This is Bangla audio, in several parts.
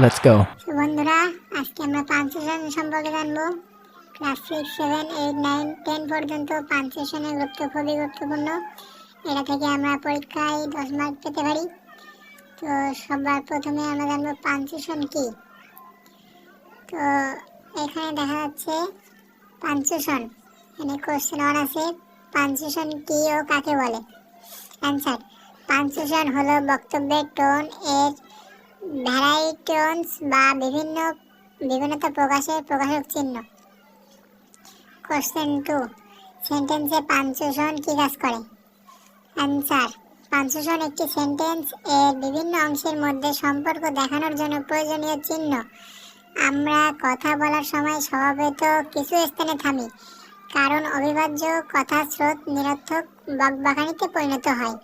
Let's go. বন্ধুরা, আজকে আমরা পাঞ্চুয়েশন সম্পর্কে জানবো। ক্লাস 6, 7, 8, 9, 10 পর্যন্ত পাঞ্চুয়েশনের গুরুত্ব খুবই গুরুত্বপূর্ণ। এটা থেকে আমরা পরীক্ষায় 10 মার্ক পেতে পারি। তো সবার প্রথমে আমরা জানবো পাঞ্চুয়েশন কি। তো এখানে দেখা যাচ্ছে পাঞ্চুয়েশন, এখানে কোশ্চেন 1 আছে, পাঞ্চুয়েশন কি ও কাকে বলে। অ্যান্সার: পাঞ্চুয়েশন হলো বক্তব্যের টোন এর ভ্যারাইটন্স বা বিভিন্নতা প্রকাশের প্রকাশক চিহ্ন। কোশ্চেন 2, সেন্টেন্সে পাঞ্চুয়েশন কি কাজ করে। অ্যান্সার: পাঞ্চুয়েশন একটি সেন্টেন্স এর বিভিন্ন অংশের মধ্যে সম্পর্ক দেখানোর জন্য প্রয়োজনীয় চিহ্ন। আমরা কথা বলার সময় স্বভাবত কিছু স্থানে থামি, কারণ অবিভাজ্য কথার স্রোত নিরর্থক বকবকানিতে পরিণত হয়।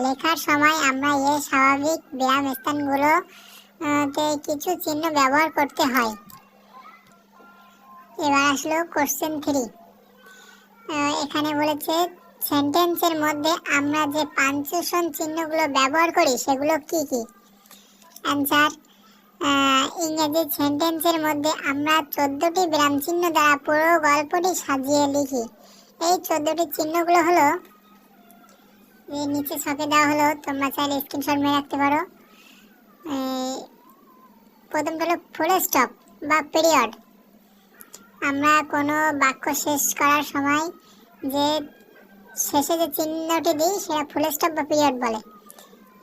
লেখার সময় আমরা এই স্বাভাবিক ব্যায়াম স্থানগুলোতে কিছু চিহ্ন ব্যবহার করতে হয়। এবার আসলো কোশ্চেন 3। এখানে বলেছে সেন্টেন্সের মধ্যে আমরা যে পাঞ্চুয়েশন চিহ্নগুলো ব্যবহার করি সেগুলো কি কি। অ্যান্সার: ইংরেজি সেন্টেন্সের মধ্যে আমরা 14টি বিরাম চিহ্ন দ্বারা পুরো গল্পটি সাজিয়ে লিখি। এই 14টি চিহ্নগুলো হলো, নিচে ছকে দেওয়া হলো, তোমরা চাইলে স্ক্রিনশট মেরে রাখতে পারো। প্রথমটা হলো ফুল স্টপ বা পিরিয়ড। আমরা কোনো বাক্য শেষ করার সময় যে শেষে যে চিহ্নটি দিই সেটা ফুল স্টপ বা পিরিয়ড বলে।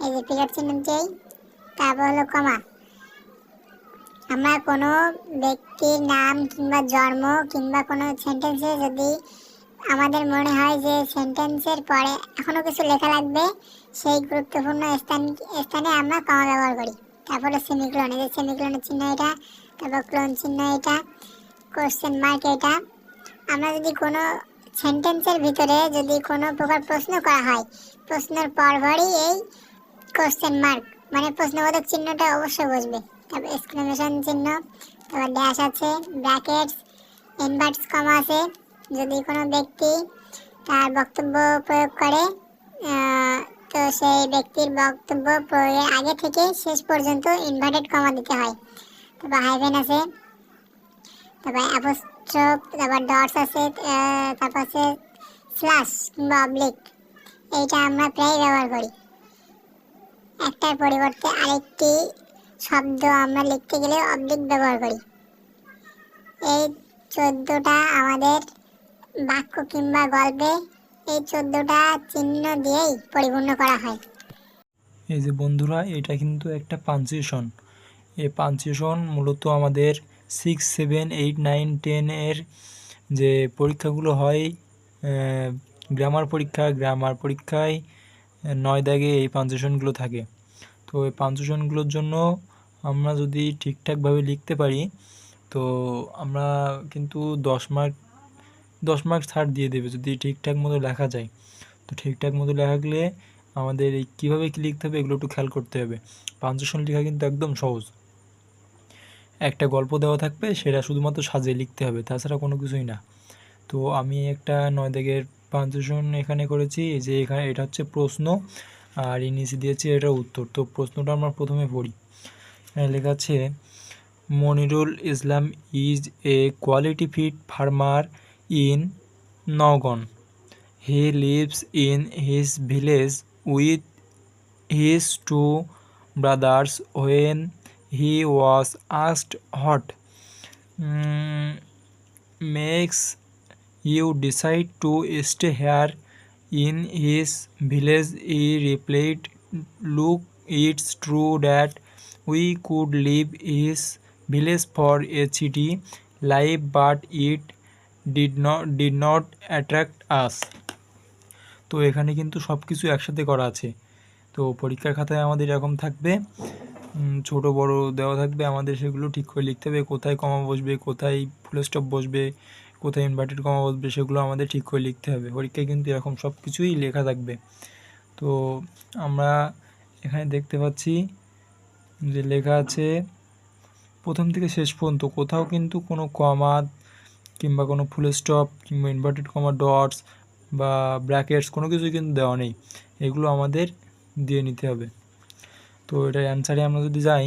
এই যে পিরিয়ড চিহ্নটি। তারপর হলো কমা। আমরা কোনো ব্যক্তির নাম কিংবা জন্ম কিংবা কোনো সেন্টেন্সে যদি আমাদের মনে হয় যে সেন্টেন্সের পরে এখনও কিছু লেখা লাগবে, সেই গুরুত্বপূর্ণ স্থানে আমরা কমা ব্যবহার করি। তারপরে সেমিক্লোন, এই যে সেমিক্লোনের চিহ্ন এটা, তারপর ক্লোন চিহ্ন এটা, কোশ্চেন মার্ক এটা। আমরা যদি কোনো সেন্টেন্সের ভিতরে যদি কোনো প্রকার প্রশ্ন করা হয়, প্রশ্নের পরপরই এই কোশ্চেন মার্ক মানে প্রশ্নবোধক চিহ্নটা অবশ্যই বসবে। তারপর এক্সক্লেমেশন চিহ্ন, তারপর ড্যাশ আছে, ব্র্যাকেটস, ইনভার্টেড কমা আছে। যদি কোনো ব্যক্তি তার বক্তব্য প্রয়োগ করে, তো সেই ব্যক্তির বক্তব্য প্রয়োগের আগে থেকে শেষ পর্যন্ত ইনভার্টেড কমা দিতে হয়। তারপর হাইফেন আছে, তারপর অ্যাপোস্ট্রোফ, তারপর ডটস আছে, তারপর আছে স্ল্যাশ কিংবা অবলিক। এইটা আমরা প্রায় ব্যবহার করি। একটার পরিবর্তে আরেকটি শব্দ আমরা লিখতে গেলে অবলিক ব্যবহার করি। এই 14টা আমাদের বাক্য কিংবা গল্পে এই 14টা চিহ্ন দিয়েই পরিপূর্ণ করা হয়। এই যে বন্ধুরা, এটা কিন্তু একটা পাঞ্চুয়েশন। এই পাঞ্চুয়েশন মূলত আমাদের 6, 7, 8, 9, 10 এর যে পরীক্ষাগুলো হয়, গ্রামার পরীক্ষায় 9 দাগে এই পাঞ্চুয়েশনগুলো থাকে। তো এই পাঞ্চুয়েশনগুলোর জন্য আমরা যদি ঠিকঠাকভাবে লিখতে পারি, তো আমরা কিন্তু 10 মার্ক ছাড় দিয়ে দেবে যদি ঠিকঠাক মতো লেখা যায়। তো ঠিকঠাক মতো লেখা গেলে আমাদের এই কীভাবে কী লিখতে হবে এগুলো একটু খেয়াল করতে হবে। পাঞ্চুয়েশন লেখা কিন্তু একদম সহজ। একটা গল্প দেওয়া থাকবে, সেটা শুধুমাত্র সাজিয়ে লিখতে হবে, তাছাড়া কোনো কিছুই না। তো আমি একটা 9 দাগের পাঞ্চুয়েশন এখানে করেছি। এই যে এখানে এটা হচ্ছে প্রশ্ন, আর নিচে দিয়েছি এটা উত্তর। তো প্রশ্নটা আমরা প্রথমে পড়ি। এখানে লেখা আছে, Monirul Islam is a quality feed farmer in Naogaon. He lives in his village with his 2 brothers. When he was asked what makes you decide to stay here in his village, he replied, "Look, it's true that we could leave his village for a city life, but it did not attract us." তো এখানে কিন্তু সব কিছু একসাথে করা আছে। তো পরীক্ষার খাতায় আমাদের এরকম থাকবে, ছোট বড় দেওয়া থাকবে, আমাদের সেগুলো ঠিক করে লিখতে হবে। কোথায় কমা বসবে, কোথায় ফুল স্টপ বসবে, কোথায় ইনভার্টেড কমা বসবে, সেগুলো আমাদের ঠিক করে লিখতে হবে। পরীক্ষায় কিন্তু এরকম সব কিছুই লেখা থাকবে। তো আমরা এখানে দেখতে পাচ্ছি যে লেখা আছে প্রথম থেকে শেষ পর্যন্ত কোথাও কিন্তু কোনো কমা কিংবা কোনো ফুল স্টপ কিংবা ইনভার্টেড কমা, ডটস বা ব্র্যাকেটস কোনো কিছুই কিন্তু দেওয়া নেই। এগুলো আমাদের দিয়ে নিতে হবে। তো এটার অ্যান্সারে আমরা যদি যাই,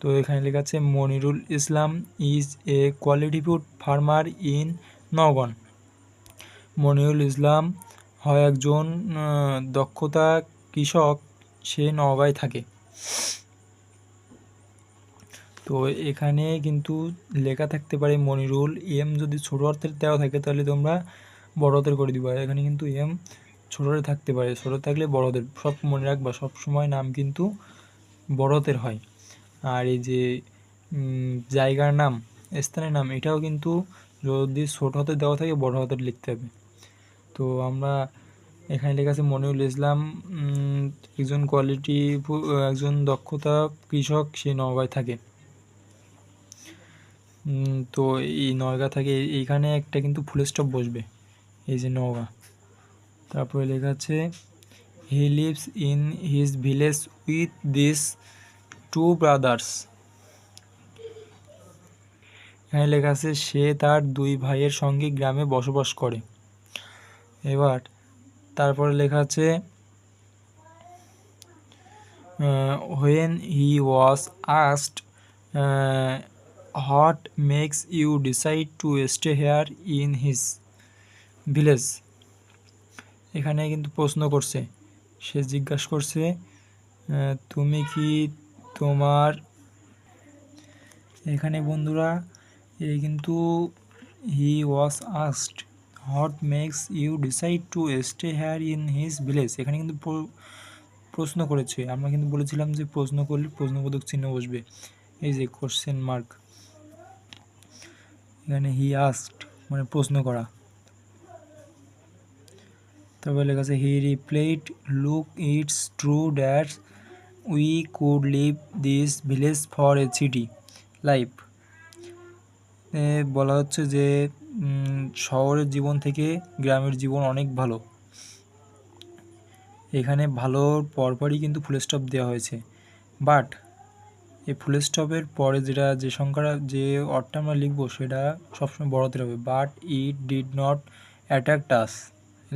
তো এখানে লেখা আছে Monirul Islam is a quality food farmer in Naogaon. Monirul Islam হয় একজন দক্ষতা কৃষক, সে নওগাঁয় থাকে। তো এখানে কিন্তু লেখা থাকতে পারে মনিরুল, এম যদি ছোট হাতের দেওয়া থাকে তাহলে তোমরা বড় হাতের করে দিবা। এখানে কিন্তু এম ছোট হাতে থাকতে পারে, ছোট থাকলে বড় হাতের। সব মনে রাখবা, সব সময় নাম কিন্তু বড় হাতের হয়। আর এই যে জায়গার নাম, স্থানের নাম, এটাও কিন্তু যদি ছোট হাতে দেওয়া থাকে বড় হাতের লিখতে হবে। তো আমরা এখানে লেখা আছে মনিরুল ইসলাম একজন দক্ষতা কৃষক, সে নওগাঁয় থাকে। তো এই নওগাঁ থাকে, এইখানে একটা কিন্তু ফুল স্টপ বসবে, এই যে নওগাঁ। তারপরে লেখা আছে he lives in his village with this 2 brothers. এখানে লেখা আছে সে তার 2 ভাইয়ের সঙ্গে গ্রামে বসবাস করে। এবার তারপরে লেখা আছে when he was asked what makes you decide to stay here in his village। এখানে কিন্তু প্রশ্ন করছে, সে জিজ্ঞাসা করছে তুমি কি তোমার, এখানে বন্ধুরা এই কিন্তু he was asked what makes you decide to stay here in his village. এখানে কিন্তু প্রশ্ন করেছে, আমরা কিন্তু বলেছিলাম যে প্রশ্ন করলে প্রশ্নবোধক চিহ্ন বসবে, এই যে কোশ্চেন মার্ক। এখানে হি আস্কড মানে প্রশ্ন করা। তারপরে লেখা আছে he replied look it's true that we could live this village for a city life. বলা হচ্ছে যে শহরের জীবন থেকে গ্রামের জীবন অনেক ভালো। এখানে ভালোর পরপরই কিন্তু ফুল স্টপ দেওয়া হয়েছে, বাট এই ফুল স্টপের পরে যে সংখ্যাটা, যে অর্থটা আমরা লিখবো সেটা সবসময় বড় হাতের হবে। But it did not attack us,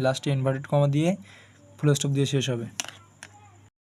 লাস্টে ইনভার্টেড কমা দিয়ে ফুল স্টপ দিয়ে শেষ হবে।